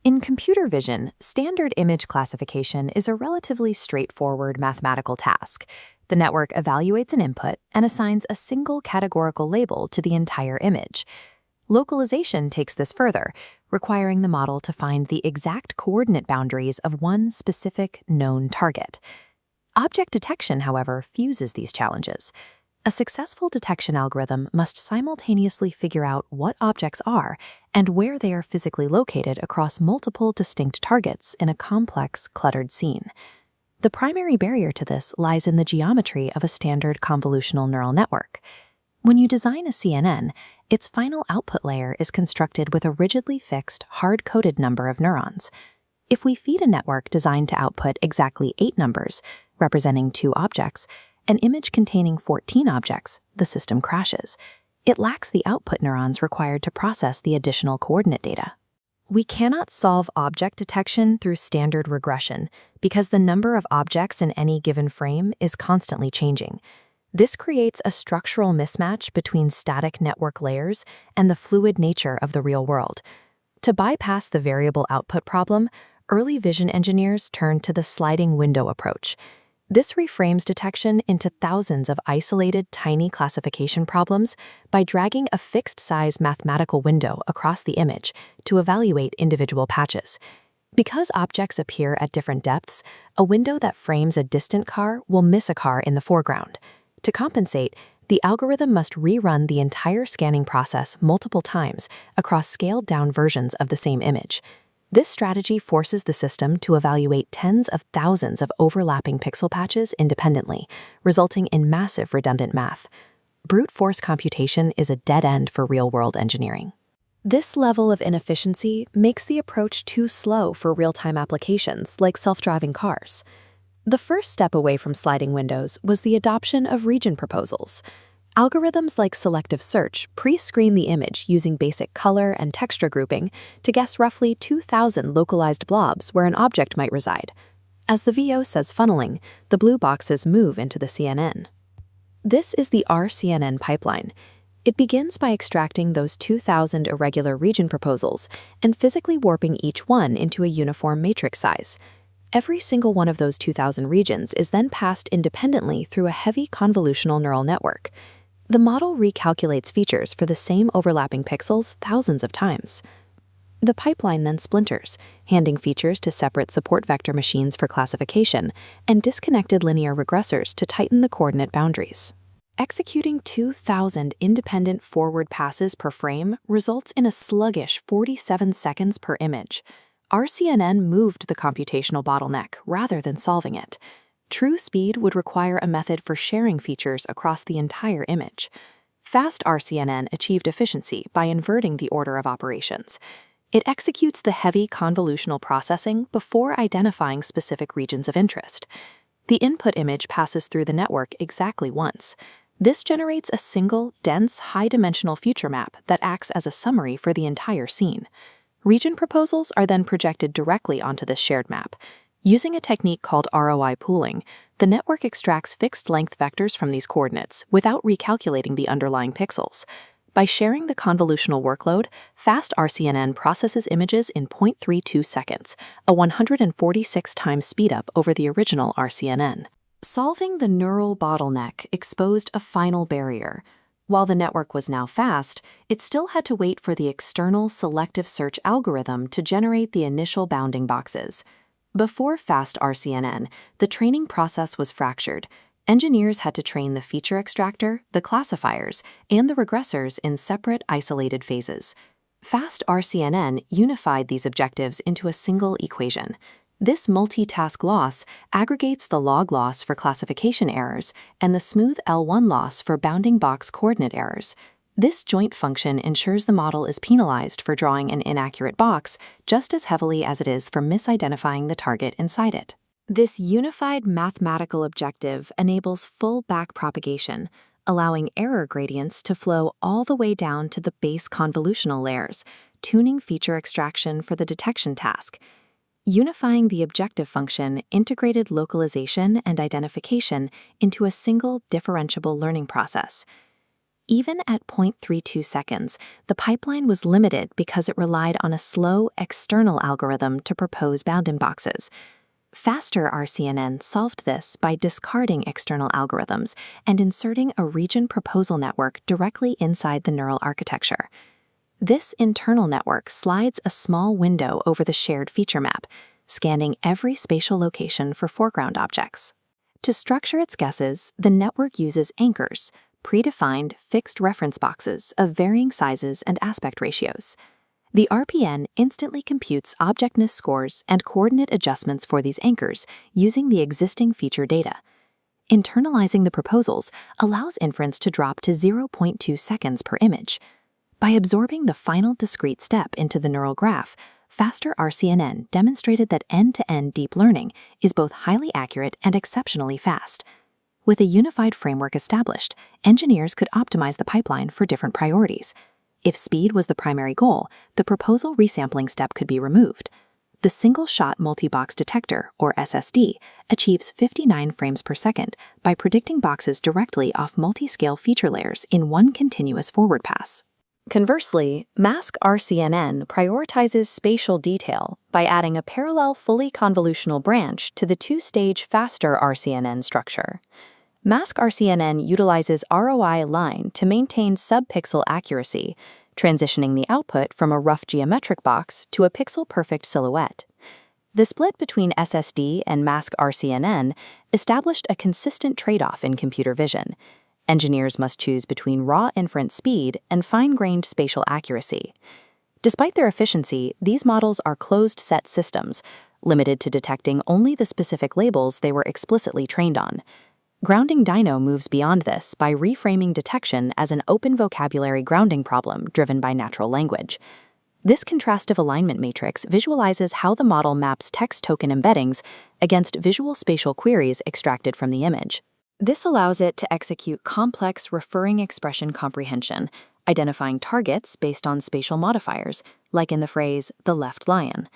In computer vision, standard image classification is a relatively straightforward mathematical task. The network evaluates an input and assigns a single categorical label to the entire image. Localization takes this further, requiring the model to find the exact coordinate boundaries of one specific known target. Object detection, however, fuses these challenges. A successful detection algorithm must simultaneously figure out what objects are and where they are physically located across multiple distinct targets in a complex, cluttered scene. The primary barrier to this lies in the geometry of a standard convolutional neural network. When you design a CNN, its final output layer is constructed with a rigidly fixed, hard-coded number of neurons. If we feed a network designed to output exactly 8 numbers, representing 2 objects, an image containing 14 objects, the system crashes. It lacks the output neurons required to process the additional coordinate data. We cannot solve object detection through standard regression because the number of objects in any given frame is constantly changing. This creates a structural mismatch between static network layers and the fluid nature of the real world. To bypass the variable output problem, early vision engineers turned to the sliding window approach. This reframes detection into thousands of isolated, tiny classification problems by dragging a fixed-size mathematical window across the image to evaluate individual patches. Because objects appear at different depths, a window that frames a distant car will miss a car in the foreground. To compensate, the algorithm must rerun the entire scanning process multiple times across scaled-down versions of the same image. This strategy forces the system to evaluate tens of thousands of overlapping pixel patches independently, resulting in massive redundant math. Brute force computation is a dead end for real-world engineering. This level of inefficiency makes the approach too slow for real-time applications like self-driving cars. The first step away from sliding windows was the adoption of region proposals. Algorithms like selective search pre-screen the image using basic color and texture grouping to guess roughly 2,000 localized blobs where an object might reside. As the VO says funneling, the blue boxes move into the CNN. This is the RCNN pipeline. It begins by extracting those 2,000 irregular region proposals and physically warping each one into a uniform matrix size. Every single one of those 2,000 regions is then passed independently through a heavy convolutional neural network. The model recalculates features for the same overlapping pixels thousands of times. The pipeline then splinters, handing features to separate support vector machines for classification and disconnected linear regressors to tighten the coordinate boundaries. Executing 2,000 independent forward passes per frame results in a sluggish 47 seconds per image. RCNN moved the computational bottleneck rather than solving it. True speed would require a method for sharing features across the entire image. Fast RCNN achieved efficiency by inverting the order of operations. It executes the heavy convolutional processing before identifying specific regions of interest. The input image passes through the network exactly once. This generates a single, dense, high-dimensional feature map that acts as a summary for the entire scene. Region proposals are then projected directly onto this shared map. Using a technique called ROI pooling, the network extracts fixed-length vectors from these coordinates without recalculating the underlying pixels. By sharing the convolutional workload, fast RCNN processes images in 0.32 seconds, a 146 times speedup over the original RCNN. Solving the neural bottleneck exposed a final barrier. While the network was now fast, it still had to wait for the external selective search algorithm to generate the initial bounding boxes. Before fast RCNN, the training process was fractured. Engineers had to train the feature extractor, the classifiers, and the regressors in separate, isolated phases. Fast RCNN unified these objectives into a single equation. This multitask loss aggregates the log loss for classification errors and the smooth L1 loss for bounding box coordinate errors. This joint function ensures the model is penalized for drawing an inaccurate box just as heavily as it is for misidentifying the target inside it. This unified mathematical objective enables full backpropagation, allowing error gradients to flow all the way down to the base convolutional layers, tuning feature extraction for the detection task. Unifying the objective function integrated localization and identification into a single differentiable learning process. Even at 0.32 seconds, the pipeline was limited because it relied on a slow external algorithm to propose bounding boxes. Faster RCNN solved this by discarding external algorithms and inserting a region proposal network directly inside the neural architecture. This internal network slides a small window over the shared feature map, scanning every spatial location for foreground objects. To structure its guesses, the network uses anchors, predefined fixed reference boxes of varying sizes and aspect ratios. The RPN instantly computes objectness scores and coordinate adjustments for these anchors using the existing feature data. Internalizing the proposals allows inference to drop to 0.2 seconds per image. By absorbing the final discrete step into the neural graph, faster RCNN demonstrated that end-to-end deep learning is both highly accurate and exceptionally fast. With a unified framework established, engineers could optimize the pipeline for different priorities. If speed was the primary goal, the proposal resampling step could be removed. The single-shot multi-box detector, or SSD, achieves 59 frames per second by predicting boxes directly off multi-scale feature layers in one continuous forward pass. Conversely, Mask RCNN prioritizes spatial detail by adding a parallel fully convolutional branch to the two-stage faster RCNN structure. Mask RCNN utilizes ROI line to maintain sub-pixel accuracy, transitioning the output from a rough geometric box to a pixel-perfect silhouette. The split between SSD and Mask RCNN established a consistent trade-off in computer vision. Engineers must choose between raw inference speed and fine-grained spatial accuracy. Despite their efficiency, these models are closed-set systems, limited to detecting only the specific labels they were explicitly trained on. Grounding Dino moves beyond this by reframing detection as an open vocabulary grounding problem driven by natural language. This contrastive alignment matrix visualizes how the model maps text token embeddings against visual spatial queries extracted from the image. This allows it to execute complex referring expression comprehension, identifying targets based on spatial modifiers, like in the phrase, "the left lion."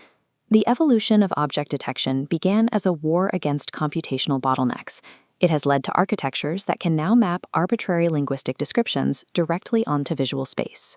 The evolution of object detection began as a war against computational bottlenecks. It has led to architectures that can now map arbitrary linguistic descriptions directly onto visual space.